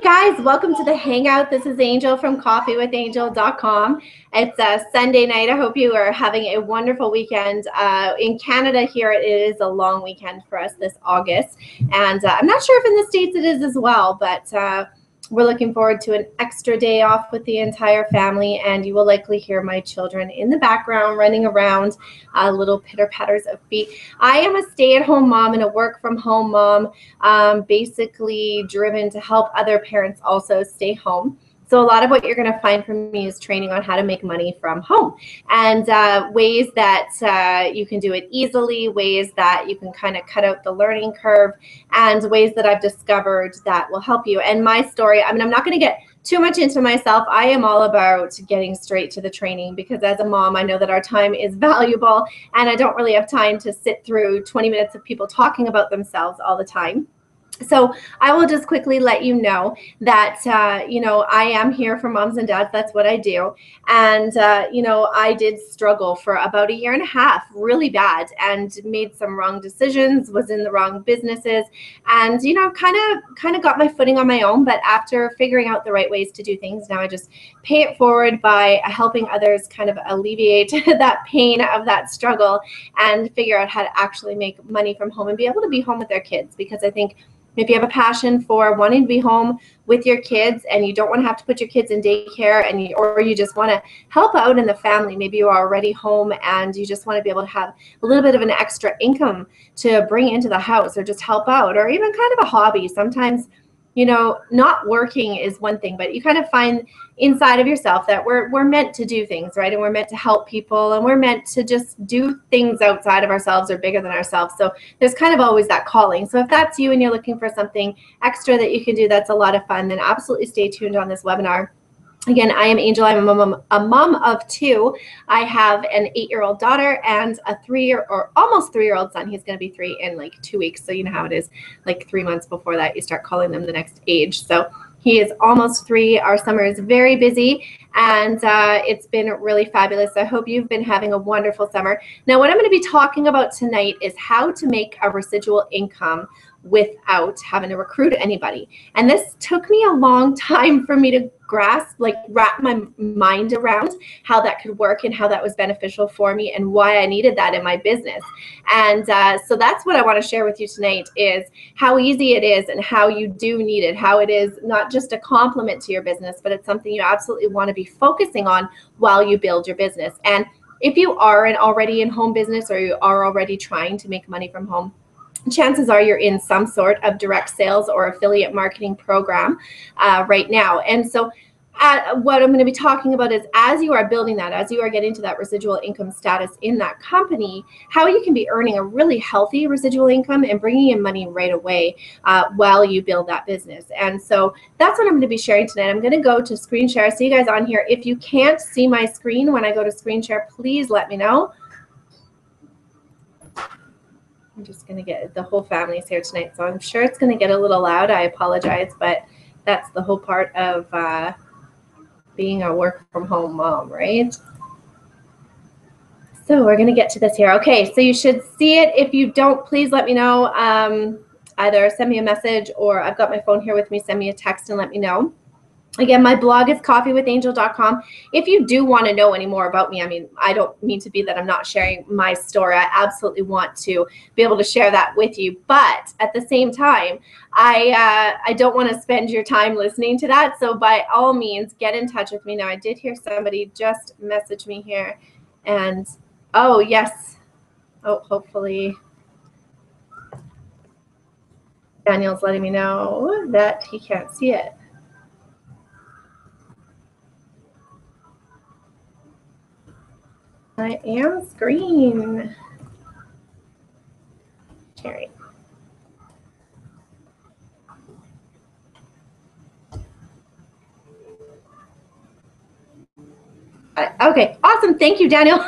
guys, welcome to the Hangout. This is Angel from coffeewithangel.com. It's a Sunday night. I hope you are having a wonderful weekend. In Canada here, it is a long weekend for us this August. And I'm not sure if in the States it is as well, but we're looking forward to an extra day off with the entire family, and you will likely hear my children in the background running around, little pitter-patters of feet. I am a stay-at-home mom and a work-from-home mom, basically driven to help other parents also stay home. So a lot of what you're going to find from me is training on how to make money from home, and ways that you can do it easily, ways that you can kind of cut out the learning curve, and ways that I've discovered that will help you. And my story, I mean, I'm not going to get too much into myself. I am all about getting straight to the training, because as a mom, I know that our time is valuable, and I don't really have time to sit through 20 minutes of people talking about themselves all the time. So I will just quickly let you know that, I am here for moms and dads. That's what I do. And, I did struggle for about 1.5 years, really bad, and made some wrong decisions, was in the wrong businesses, and, kind of got my footing on my own. But after figuring out the right ways to do things, now I just pay it forward by helping others kind of alleviate that pain of that struggle and figure out how to actually make money from home and be able to be home with their kids. Because I think if you have a passion for wanting to be home with your kids, and you don't want to have to put your kids in daycare, and or you just want to help out in the family, maybe you are already home and you just want to be able to have a little bit of an extra income to bring into the house, or just help out, or even kind of a hobby. Sometimes, not working is one thing, but you kind of find inside of yourself that we're meant to do things, right? And we're meant to help people, and we're meant to just do things outside of ourselves or bigger than ourselves. So there's kind of always that calling. So if that's you and you're looking for something extra that you can do that's a lot of fun, then absolutely stay tuned on this webinar. Again, I am Angel. I'm a mom of 2. I have an 8-year-old daughter and a almost 3-year-old son. He's going to be 3 in like 2 weeks. So you know how it is, like 3 months before that, you start calling them the next age. So he is almost 3. Our summer is very busy, and it's been really fabulous. I hope you've been having a wonderful summer. Now, what I'm going to be talking about tonight is how to make a residual income without having to recruit anybody. And this took me a long time for me to grasp, wrap my mind around how that could work and how that was beneficial for me and why I needed that in my business. And so that's what I want to share with you tonight, is how easy it is and how you do need it, how it is not just a complement to your business, but it's something you absolutely want to be focusing on while you build your business. And if you are already in home business, or you are already trying to make money from home, chances are you're in some sort of direct sales or affiliate marketing program right now. And so what I'm going to be talking about is, as you are building that, as you are getting to that residual income status in that company, how you can be earning a really healthy residual income and bringing in money right away while you build that business. And so that's what I'm going to be sharing tonight. I'm going to go to screen share. I see you guys on here. If you can't see my screen when I go to screen share, please let me know. I'm just going to get, the whole family's here tonight, so I'm sure it's going to get a little loud. I apologize, but that's the whole part of being a work-from-home mom, right? So we're going to get to this here. Okay, so you should see it. If you don't, please let me know. Either send me a message, or I've got my phone here with me. Send me a text and let me know. Again, my blog is coffeewithangel.com. If you do want to know any more about me, I mean, I don't mean to be that I'm not sharing my story. I absolutely want to be able to share that with you. But at the same time, I don't want to spend your time listening to that. So by all means, get in touch with me. Now, I did hear somebody just message me here. And, oh, yes. Oh, hopefully Daniel's letting me know that he can't see it. I am screen sharing. Okay, awesome. Thank you, Daniel.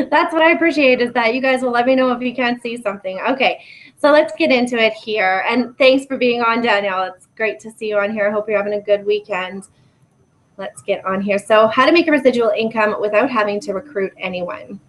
That's what I appreciate, is that you guys will let me know if you can't see something. Okay, so let's get into it here. And thanks for being on, Daniel. It's great to see you on here. I hope you're having a good weekend. Let's get on here. So how to make a residual income without having to recruit anyone.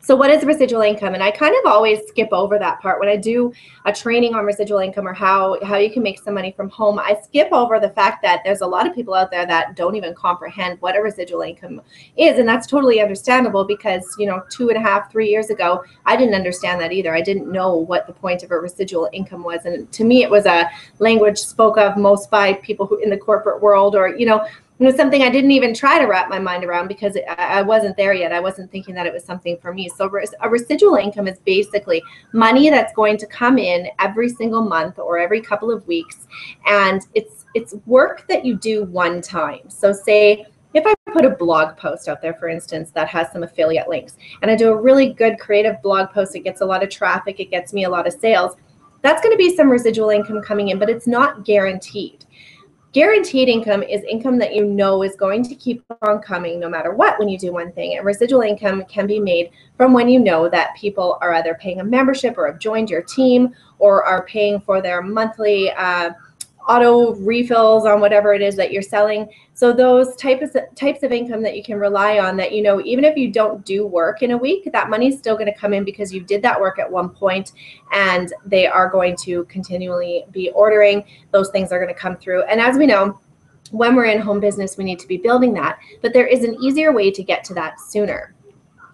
So what is residual income? And I kind of always skip over that part when I do a training on residual income or how you can make some money from home. I skip over the fact that there's a lot of people out there that don't even comprehend what a residual income is. And that's totally understandable because, you know, 2.5, 3 years ago, I didn't understand that either. I didn't know what the point of a residual income was. And to me, it was a language spoke of most by people who in the corporate world, or, you know, it was something I didn't even try to wrap my mind around because I wasn't there yet. I wasn't thinking that it was something for me. So a residual income is basically money that's going to come in every single month or every couple of weeks. And it's work that you do one time. So say if I put a blog post out there, for instance, that has some affiliate links, and I do a really good creative blog post, it gets a lot of traffic, it gets me a lot of sales, that's going to be some residual income coming in, but it's not guaranteed. Guaranteed income is income that you know is going to keep on coming no matter what when you do one thing. And residual income can be made from when you know that people are either paying a membership or have joined your team or are paying for their monthly auto refills on whatever it is that you're selling. So those types of income that you can rely on, that you know, even if you don't do work in a week, that money's still going to come in because you did that work at one point, and they are going to continually be ordering. Those things are going to come through. And as we know, when we're in home business, we need to be building that, but there is an easier way to get to that sooner.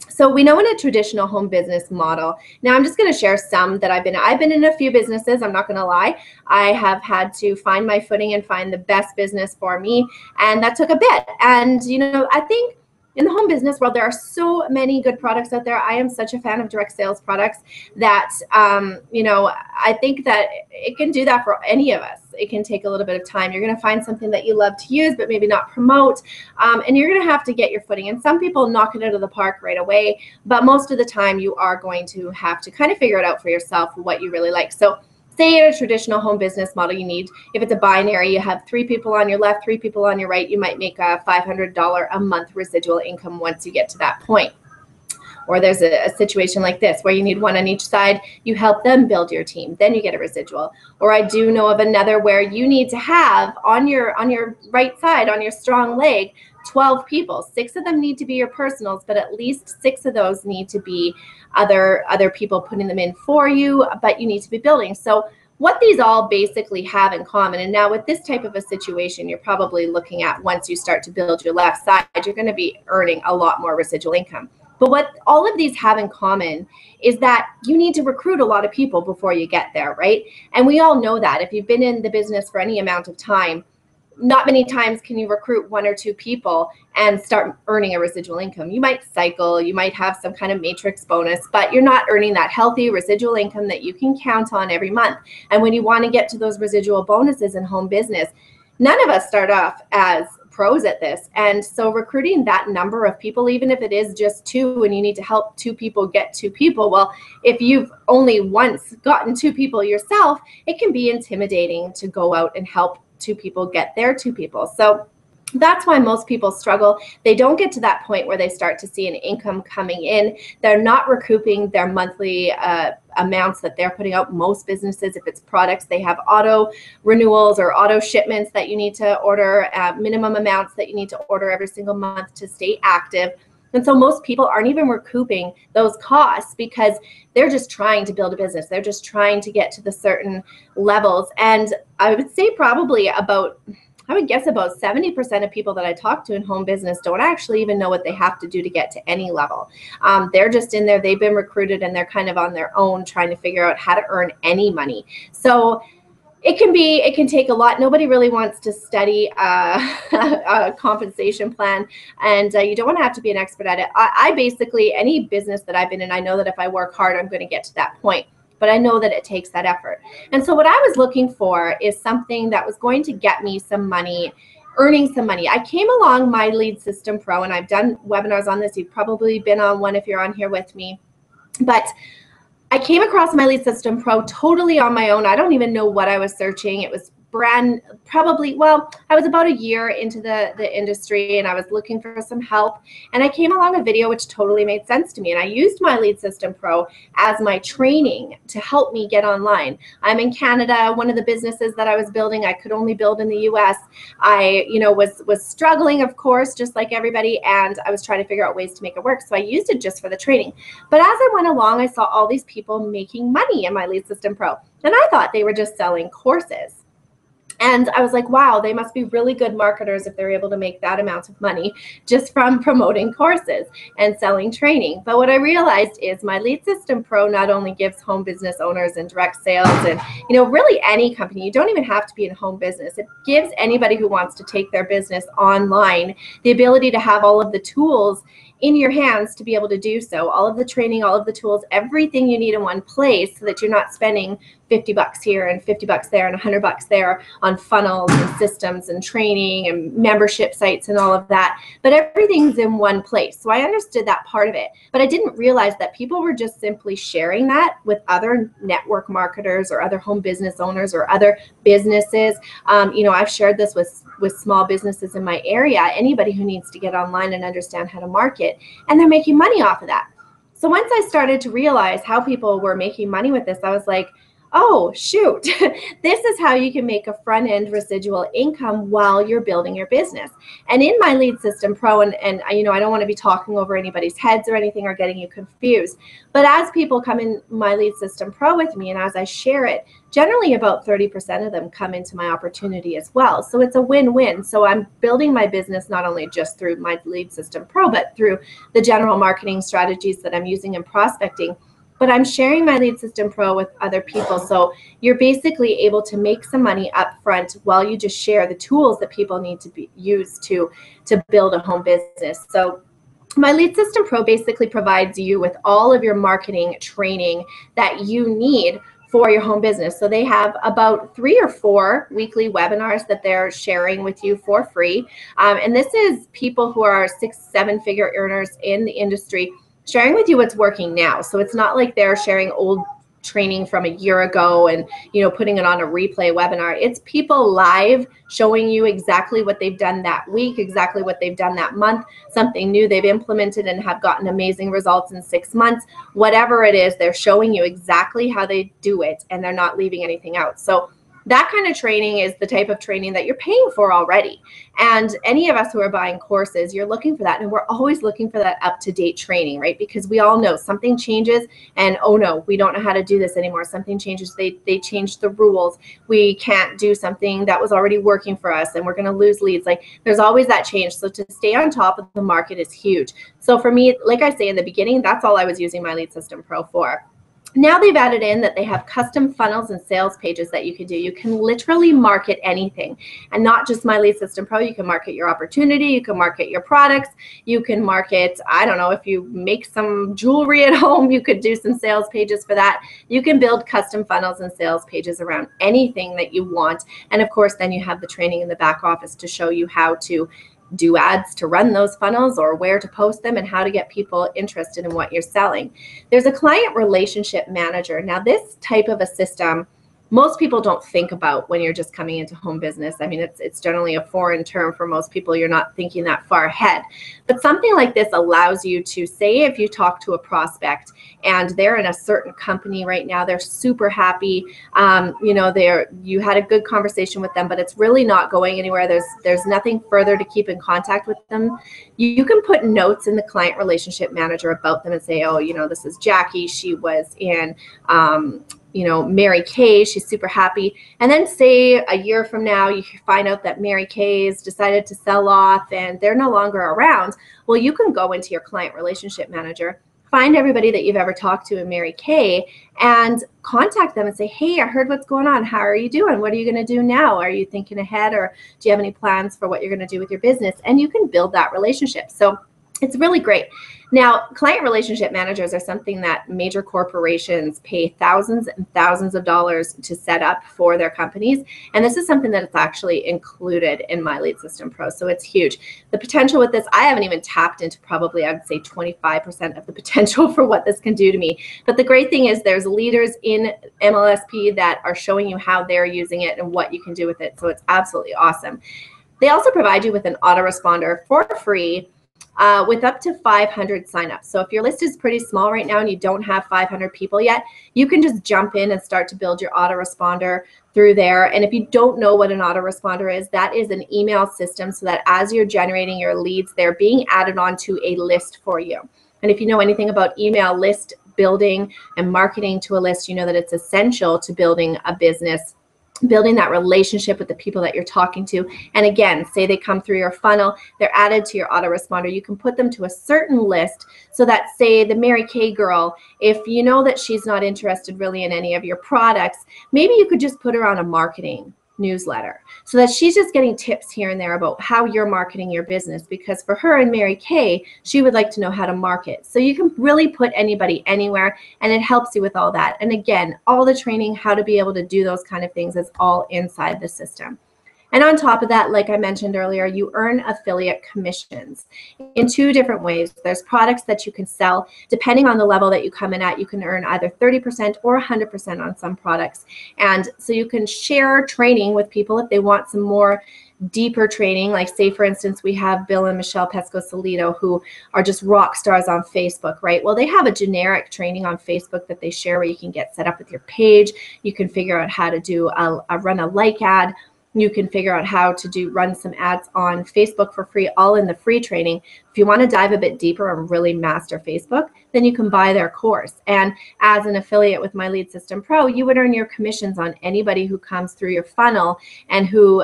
So we know in a traditional home business model, now I'm just going to share some that I've been in a few businesses, I'm not going to lie. I have had to find my footing and find the best business for me, and that took a bit. And, you know, I think in the home business world, there are so many good products out there. I am such a fan of direct sales products that, you know, I think that it can do that for any of us. It can take a little bit of time. You're going to find something that you love to use, but maybe not promote. And you're going to have to get your footing. And some people knock it out of the park right away. But most of the time, you are going to have to kind of figure it out for yourself what you really like. So say in a traditional home business model, you need, if it's a binary, you have 3 people on your left, 3 people on your right, you might make a $500 a month residual income once you get to that point. Or there's a situation like this where you need one on each side, you help them build your team, then you get a residual. Or I do know of another where you need to have on your right side, on your strong leg, 12 people. 6 of them need to be your personals, but at least 6 of those need to be other people putting them in for you, but you need to be building. So what these all basically have in common, and now with this type of a situation, you're probably looking at, once you start to build your left side, you're going to be earning a lot more residual income. But what all of these have in common is that you need to recruit a lot of people before you get there, right? And we all know that. If you've been in the business for any amount of time, not many times can you recruit 1 or 2 people and start earning a residual income. You might cycle, you might have some kind of matrix bonus, but you're not earning that healthy residual income that you can count on every month. And when you want to get to those residual bonuses in home business, none of us start off as pros at this. And so recruiting that number of people, even if it is just 2 and you need to help 2 people get 2 people, well, if you've only once gotten 2 people yourself, it can be intimidating to go out and help 2 people get their 2 people. So that's why most people struggle. They don't get to that point where they start to see an income coming in. They're not recouping their monthly amounts that they're putting out. Most businesses, if it's products, they have auto renewals or auto shipments that you need to order, minimum amounts that you need to order every single month to stay active. And so most people aren't even recouping those costs because they're just trying to build a business. They're just trying to get to the certain levels. And I would say probably I would guess about 70% of people that I talk to in home business don't actually even know what they have to do to get to any level. They're just in there, they've been recruited, and they're kind of on their own trying to figure out how to earn any money. So it can take a lot. Nobody really wants to study a compensation plan, and you don't want to have to be an expert at it. I basically, any business that I've been in, I know that if I work hard, I'm going to get to that point. But I know that it takes that effort. And so what I was looking for is something that was going to get me some money, earning some money. I came along My Lead System Pro, and I've done webinars on this. You've probably been on one if you're on here with me. But I came across My Lead System Pro totally on my own. I don't even know what I was searching. It was I was about a year into the industry, and I was looking for some help, and I came along a video which totally made sense to me, and I used My Lead System Pro as my training to help me get online. I'm in Canada. One of the businesses that I was building, I could only build in the US. I, was struggling, of course, just like everybody, and I was trying to figure out ways to make it work. So I used it just for the training. But as I went along, I saw all these people making money in My Lead System Pro, and I thought they were just selling courses. And I was like, wow, they must be really good marketers if they're able to make that amount of money just from promoting courses and selling training. But what I realized is My Lead System Pro not only gives home business owners and direct sales and, really any company, you don't even have to be in home business. It gives anybody who wants to take their business online the ability to have all of the tools in your hands to be able to do so. All of the training, all of the tools, everything you need in one place so that you're not spending $50 here and $50 there and $100 there on funnels and systems and training and membership sites and all of that. But everything's in one place. So I understood that part of it. But I didn't realize that people were just simply sharing that with other network marketers or other home business owners or other businesses. I've shared this with small businesses in my area, anybody who needs to get online and understand how to market, and they're making money off of that. So once I started to realize how people were making money with this, I was like, oh, shoot, this is how you can make a front-end residual income while you're building your business. And in My Lead System Pro, and I don't want to be talking over anybody's heads or anything or getting you confused, but as people come in My Lead System Pro with me and as I share it, generally about 30% of them come into my opportunity as well. So it's a win-win. So I'm building my business not only just through My Lead System Pro, but through the general marketing strategies that I'm using in prospecting. But I'm sharing My Lead System Pro with other people. So you're basically able to make some money up front while you just share the tools that people need to be used to build a home business. So My Lead System Pro basically provides you with all of your marketing training that you need for your home business. So they have about 3 or 4 weekly webinars that they're sharing with you for free. And this is people who are 6-7 figure earners in the industry sharing with you what's working now. So it's not like they're sharing old training from a year ago and putting it on a replay webinar. It's people live showing you exactly what they've done that week, exactly what they've done that month, something new they've implemented and have gotten amazing results in 6 months. Whatever it is, they're showing you exactly how they do it, and they're not leaving anything out. So that kind of training is the type of training that you're paying for already. And any of us who are buying courses, you're looking for that. And we're always looking for that up-to-date training, right? Because we all know something changes and, oh no, we don't know how to do this anymore. Something changes, they changed the rules. We can't do something that was already working for us and we're going to lose leads. Like there's always that change. So to stay on top of the market is huge. So for me, like I say in the beginning, that's all I was using My Lead System Pro for. Now they've added in that they have custom funnels and sales pages that you can do. You can literally market anything, and not just My Lead System Pro. You can market your opportunity. You can market your products. You can market, I don't know, if you make some jewelry at home, you could do some sales pages for that. You can build custom funnels and sales pages around anything that you want. And of course, then you have the training in the back office to show you how to do ads to run those funnels or where to post them and how to get people interested in what you're selling. There's a client relationship manager. Now, this type of a system, most people don't think about when you're just coming into home business. I mean, it's generally a foreign term for most people. You're not thinking that far ahead. But something like this allows you to say if you talk to a prospect and they're in a certain company right now, they're super happy, you had a good conversation with them, but it's really not going anywhere. There's nothing further to keep in contact with them. You can put notes in the client relationship manager about them and say, oh, this is Jackie. She was in Mary Kay, she's super happy. And then say a year from now, you find out that Mary Kay's decided to sell off and they're no longer around. Well, you can go into your client relationship manager, find everybody that you've ever talked to in Mary Kay and contact them and say, hey, I heard what's going on. How are you doing? What are you going to do now? Are you thinking ahead, or do you have any plans for what you're going to do with your business? And you can build that relationship. So It's really great. Now, client relationship managers are something that major corporations pay thousands and thousands of dollars to set up for their companies. And this is something that is actually included in My Lead System Pro. So it's huge. The potential with this, I haven't even tapped into probably, I would say 25% of the potential for what this can do to me. But the great thing is there's leaders in MLSP that are showing you how they're using it and what you can do with it. So it's absolutely awesome. They also provide you with an autoresponder for free with up to 500 signups. So if your list is pretty small right now and you don't have 500 people yet, you can just jump in and start to build your autoresponder through there. And if you don't know what an autoresponder is, that is an email system so that as you're generating your leads, they're being added onto a list for you. And if you know anything about email list building and marketing to a list, you know that it's essential to building a business, building that relationship with the people that you're talking to. And again, say they come through your funnel, they're added to your autoresponder. You can put them to a certain list so that, say, the Mary Kay girl, if you know that she's not interested really in any of your products, maybe you could just put her on a marketing newsletter so that she's just getting tips here and there about how you're marketing your business, because for her and Mary Kay, she would like to know how to market. So you can really put anybody anywhere, and it helps you with all that. And again, all the training, how to be able to do those kind of things is all inside the system. And on top of that, like I mentioned earlier, you earn affiliate commissions in two different ways. There's products that you can sell. Depending on the level that you come in at, you can earn either 30% or 100% on some products. And so you can share training with people if they want some more deeper training. Like, say, for instance, we have Bill and Michelle Pesco-Solido, who are just rock stars on Facebook, right? Well, they have a generic training on Facebook that they share where you can get set up with your page. You can figure out how to do run a like ad. You can figure out how to run some ads on Facebook for free, all in the free training. If you want to dive a bit deeper and really master Facebook, then you can buy their course. And as an affiliate with My Lead System Pro, you would earn your commissions on anybody who comes through your funnel and who,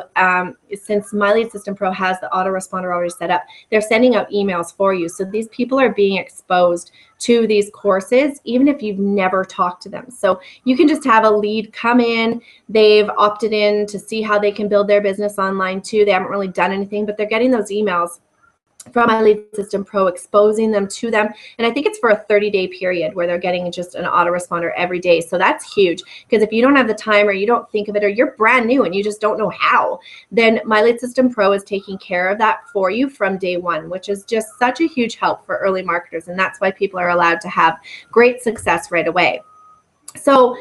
since My Lead System Pro has the autoresponder already set up, they're sending out emails for you. So these people are being exposed to these courses, even if you've never talked to them. So you can just have a lead come in, they've opted in to see how they can build their business online too. They haven't really done anything, but they're getting those emails from My Lead System Pro, exposing them to them. And I think it's for a 30-day period where they're getting just an autoresponder every day. So that's huge, because if you don't have the time or you don't think of it or you're brand new and you just don't know how, then My Lead System Pro is taking care of that for you from day one, which is just such a huge help for early marketers. And that's why people are allowed to have great success right away. So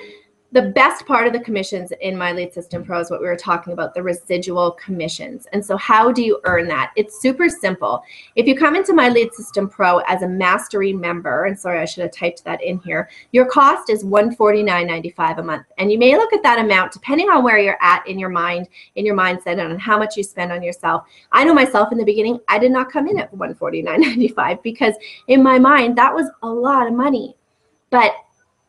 the best part of the commissions in My Lead System Pro is what we were talking about, the residual commissions. And so how do you earn that? It's super simple. If you come into My Lead System Pro as a mastery member, and sorry, I should have typed that in here, your cost is $149.95 a month. And you may look at that amount depending on where you're at in your mind, in your mindset, and on how much you spend on yourself. I know myself in the beginning, I did not come in at $149.95 because in my mind, that was a lot of money. But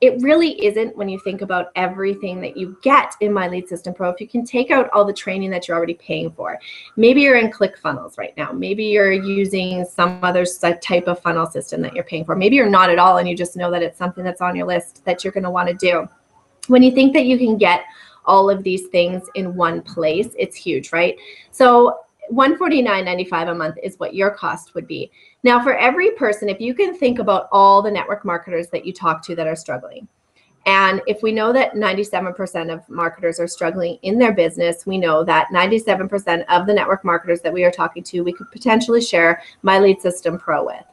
it really isn't when you think about everything that you get in My Lead System Pro. If you can take out all the training that you're already paying for, maybe you're in ClickFunnels right now. Maybe you're using some other type of funnel system that you're paying for. Maybe you're not at all and you just know that it's something that's on your list that you're going to want to do. When you think that you can get all of these things in one place, it's huge, right? So $149.95 a month is what your cost would be. Now, for every person, if you can think about all the network marketers that you talk to that are struggling, and if we know that 97% of marketers are struggling in their business, we know that 97% of the network marketers that we are talking to, we could potentially share My Lead System Pro with.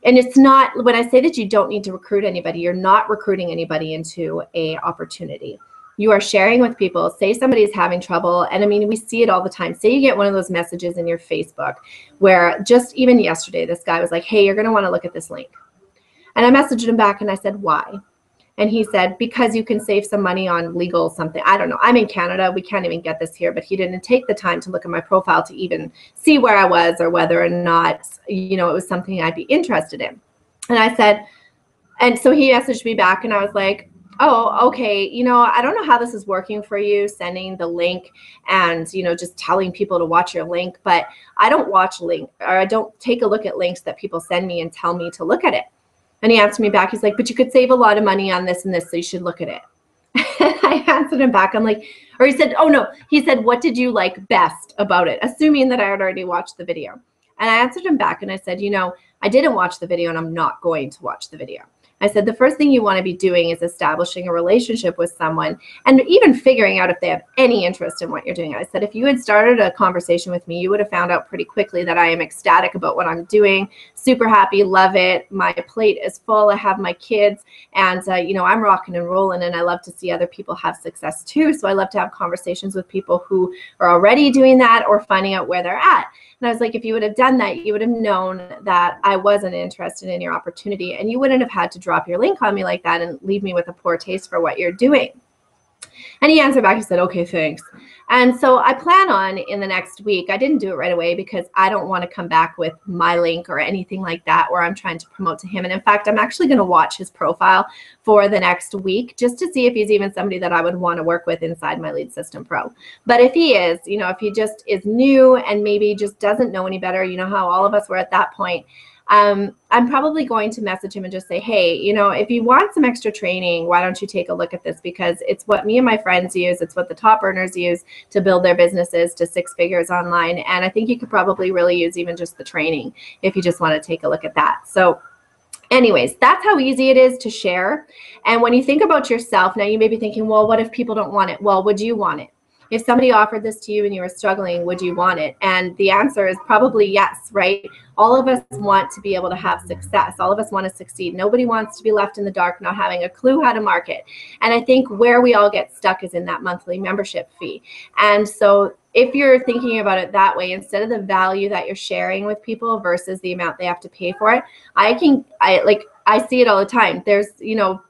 And it's not, when I say that you don't need to recruit anybody, you're not recruiting anybody into an opportunity. You are sharing with people. Say somebody's having trouble, and I mean, we see it all the time. Say you get one of those messages in your Facebook where just even yesterday, this guy was like, hey, you're going to want to look at this link. And I messaged him back and I said, why? And he said, because you can save some money on legal something. I don't know. I'm in Canada. We can't even get this here, but he didn't take the time to look at my profile to even see where I was or whether or not, you know, it was something I'd be interested in. And I said, and so he messaged me back and I was like, oh, okay, you know, I don't know how this is working for you, sending the link and, you know, just telling people to watch your link, but I don't watch link, or I don't take a look at links that people send me and tell me to look at it. And he answered me back, he's like, but you could save a lot of money on this and this, so you should look at it. I answered him back, I'm like, or he said, oh no, he said, what did you like best about it? Assuming that I had already watched the video. And I answered him back and I said, you know, I didn't watch the video and I'm not going to watch the video. I said, the first thing you want to be doing is establishing a relationship with someone and even figuring out if they have any interest in what you're doing. I said, if you had started a conversation with me, you would have found out pretty quickly that I am ecstatic about what I'm doing, super happy, love it. My plate is full. I have my kids and, you know, I'm rocking and rolling and I love to see other people have success too. So I love to have conversations with people who are already doing that or finding out where they're at. And I was like, if you would have done that, you would have known that I wasn't interested in your opportunity and you wouldn't have had to drop your link on me like that and leave me with a poor taste for what you're doing. And he answered back, he said, okay, thanks. And so I plan on in the next week, I didn't do it right away because I don't want to come back with my link or anything like that where I'm trying to promote to him. And in fact, I'm actually going to watch his profile for the next week just to see if he's even somebody that I would want to work with inside my Lead System Pro. But if he is, you know, if he just is new and maybe just doesn't know any better, you know how all of us were at that point, I'm probably going to message him and just say, hey, you know, if you want some extra training, why don't you take a look at this? Because it's what me and my friends use. It's what the top earners use to build their businesses to 6 figures online. And I think you could probably really use even just the training if you just want to take a look at that. So anyways, that's how easy it is to share. And when you think about yourself, now you may be thinking, well, what if people don't want it? Well, would you want it? If somebody offered this to you and you were struggling, would you want it? And the answer is probably yes, right? All of us want to be able to have success. All of us want to succeed. Nobody wants to be left in the dark, not having a clue how to market. And I think where we all get stuck is in that monthly membership fee. And so if you're thinking about it that way, instead of the value that you're sharing with people versus the amount they have to pay for it, I see it all the time. There's, you know,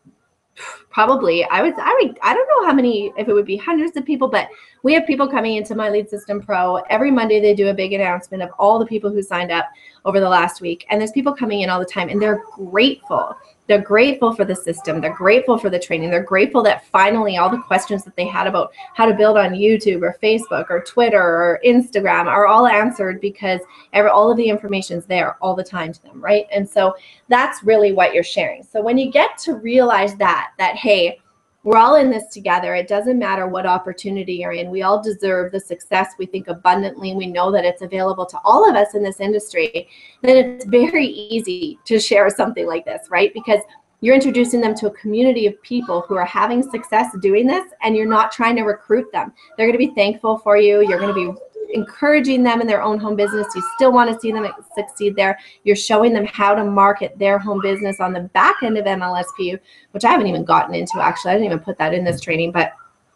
probably I don't know how many, if it would be hundreds of people, but we have people coming into my Lead System Pro. Every Monday they do a big announcement of all the people who signed up over the last week. And there's people coming in all the time and they're grateful. They're grateful for the system. They're grateful for the training. They're grateful that finally all the questions that they had about how to build on YouTube or Facebook or Twitter or Instagram are all answered because all of the information's there all the time to them, right? And so that's really what you're sharing. So when you get to realize that hey, we're all in this together. It doesn't matter what opportunity you're in. We all deserve the success. We think abundantly. We know that it's available to all of us in this industry. Then it's very easy to share something like this, right? Because you're introducing them to a community of people who are having success doing this, and you're not trying to recruit them. They're going to be thankful for you. You're going to be encouraging them in their own home business. You still want to see them succeed there. You're showing them how to market their home business on the back end of MLSP, which I haven't even gotten into actually. I didn't even put that in this training, but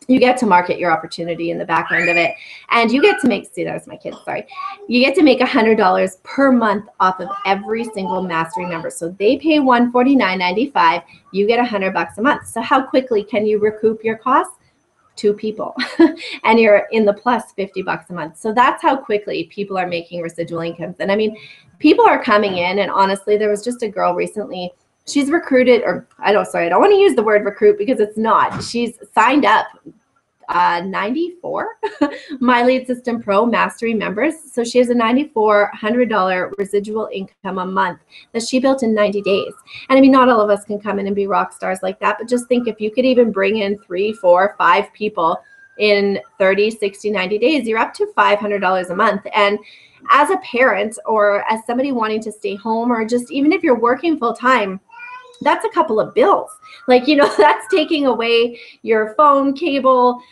you get to market your opportunity in the back end of it. And you get to make, see, that was my kid, sorry. You get to make $100 per month off of every single mastery member. So they pay $149.95. You get $100 a month. So how quickly can you recoup your costs? 2 people and you're in the plus $50 a month. So that's how quickly people are making residual incomes. And I mean, people are coming in, and honestly, there was just a girl recently, she's recruited, or I don't want to use the word recruit because it's not. She's signed up 94 My Lead System Pro Mastery members. So she has a $9,400 residual income a month that she built in 90 days. And I mean, not all of us can come in and be rock stars like that, but just think if you could even bring in 3, 4, 5 people in 30, 60, 90 days, you're up to $500 a month. And as a parent or as somebody wanting to stay home, or just even if you're working full time, that's a couple of bills. Like, you know, that's taking away your phone, cable,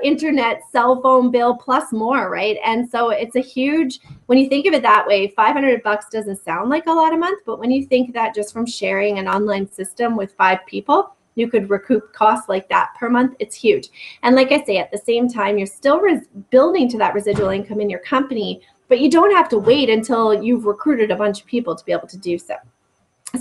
internet, cell phone bill, plus more, right? And so it's a huge, when you think of it that way, $500 doesn't sound like a lot a month, but when you think that just from sharing an online system with 5 people, you could recoup costs like that per month, it's huge. And like I say, at the same time, you're still building to that residual income in your company, but you don't have to wait until you've recruited a bunch of people to be able to do so.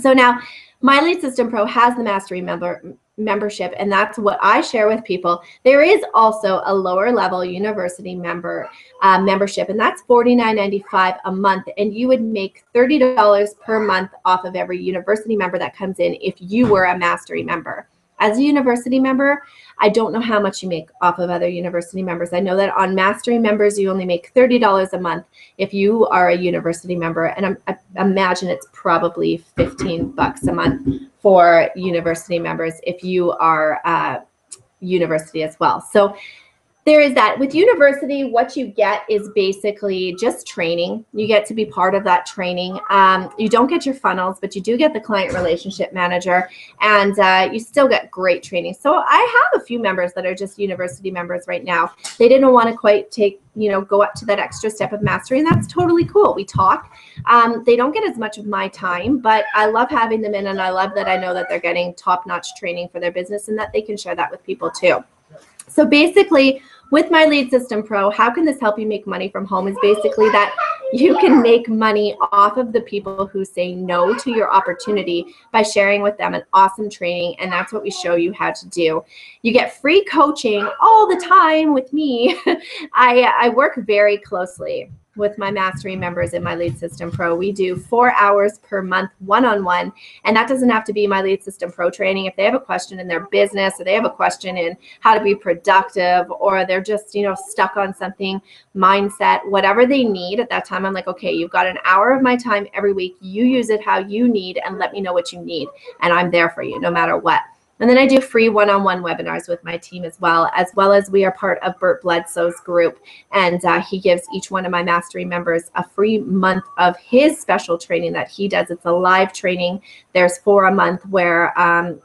So now, My Lead System Pro has the Mastery membership, and that's what I share with people. There is also a lower level university membership, and that's $49.95 a month, and you would make $30 per month off of every university member that comes in if you were a Mastery member. As a university member, I don't know how much you make off of other university members. I know that on Mastery members, you only make $30 a month if you are a university member. And I imagine it's probably $15 a month for university members if you are university as well. So there is that. With university, what you get is basically just training. You get to be part of that training. You don't get your funnels, but you do get the client relationship manager, and you still get great training. So I have a few members that are just university members right now. They didn't want to quite take, go up to that extra step of mastery, and that's totally cool. We talk. They don't get as much of my time, but I love having them in, and I love that I know that they're getting top-notch training for their business and that they can share that with people too. So basically, with my Lead System Pro, how can this help you make money from home is basically that you can make money off of the people who say no to your opportunity by sharing with them an awesome training, and that's what we show you how to do. You get free coaching all the time with me. I work very closely with my mastery members in my Lead System Pro. We do 4 hours per month one-on-one, and that doesn't have to be my Lead System Pro training. If they have a question in their business, or they have a question in how to be productive, or they're just stuck on something, mindset, whatever they need at that time, I'm like, okay, you've got an hour of my time every week. You use it how you need, and let me know what you need, and I'm there for you no matter what. And then I do free one-on-one webinars with my team as well as we are part of Bert Bledsoe's group. And he gives each one of my mastery members a free month of his special training that he does. It's a live training. There's 4 a month where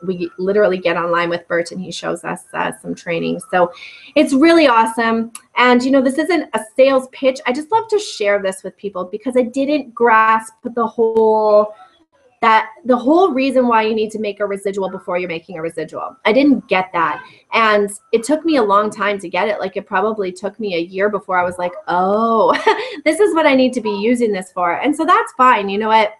we literally get online with Bert and he shows us some training. So it's really awesome. And, this isn't a sales pitch. I just love to share this with people because I didn't grasp the whole reason why you need to make a residual before you're making a residual. I didn't get that. And it took me a long time to get it. Like, it probably took me a year before I was like, oh, this is what I need to be using this for. And so that's fine. You know what?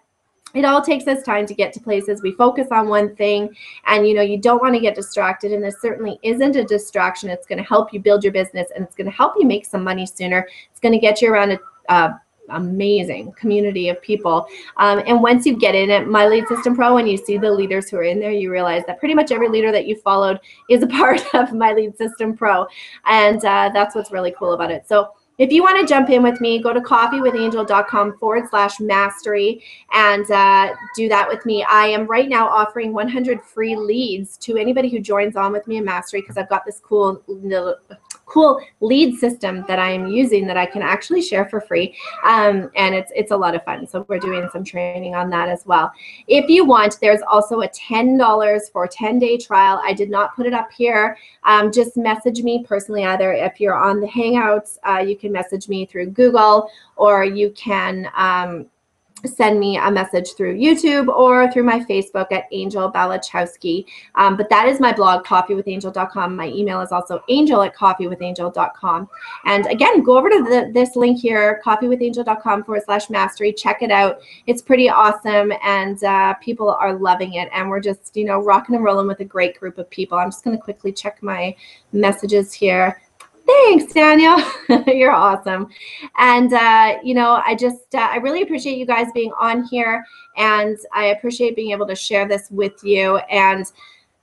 It all takes us time to get to places. We focus on one thing, and you don't want to get distracted, and this certainly isn't a distraction. It's going to help you build your business, and it's going to help you make some money sooner. It's going to get you around a amazing community of people. And once you get in it, my Lead System Pro, and you see the leaders who are in there, you realize that pretty much every leader that you followed is a part of my Lead System Pro. And that's what's really cool about it. So if you want to jump in with me, go to coffeewithangel.com/mastery and do that with me. I am right now offering 100 free leads to anybody who joins on with me in Mastery, because I've got this cool lead system that I am using that I can actually share for free, and it's a lot of fun. So we're doing some training on that as well. If you want, there's also a $10 for a 10-day trial. I did not put it up here. Just message me personally. Either if you're on the Hangouts, you can message me through Google, or you can send me a message through YouTube or through my Facebook at Angel Balachowski. But that is my blog, coffeewithangel.com. My email is also angel@coffeewithangel.com. And again, go over to this link here, coffeewithangel.com/mastery. Check it out. It's pretty awesome, and people are loving it. And we're just, rocking and rolling with a great group of people. I'm just going to quickly check my messages here. Thanks, Daniel. You're awesome. And, I really appreciate you guys being on here, and I appreciate being able to share this with you and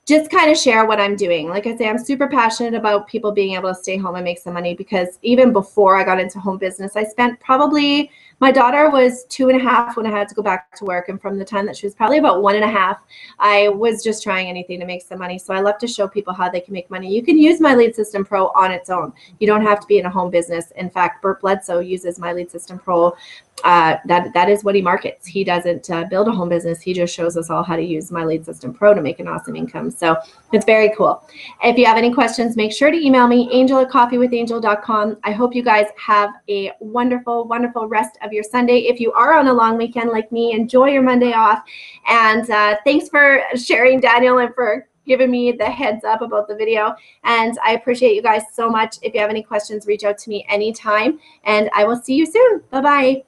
just kind of share what I'm doing. Like I say, I'm super passionate about people being able to stay home and make some money, because even before I got into home business, I spent probably, my daughter was 2.5 when I had to go back to work. And from the time that she was probably about 1.5, I was just trying anything to make some money. So I love to show people how they can make money. You can use my Lead System Pro on its own. You don't have to be in a home business. In fact, Bert Bledsoe uses my Lead System Pro. That is what he markets. He doesn't build a home business. He just shows us all how to use my Lead System Pro to make an awesome income. So it's very cool. If you have any questions, make sure to email me, angel@coffeewithangel.com. I hope you guys have a wonderful, wonderful rest of your Sunday. If you are on a long weekend like me, enjoy your Monday off. And thanks for sharing, Daniel, and for giving me the heads up about the video. And I appreciate you guys so much. If you have any questions, reach out to me anytime, and I will see you soon. Bye-bye.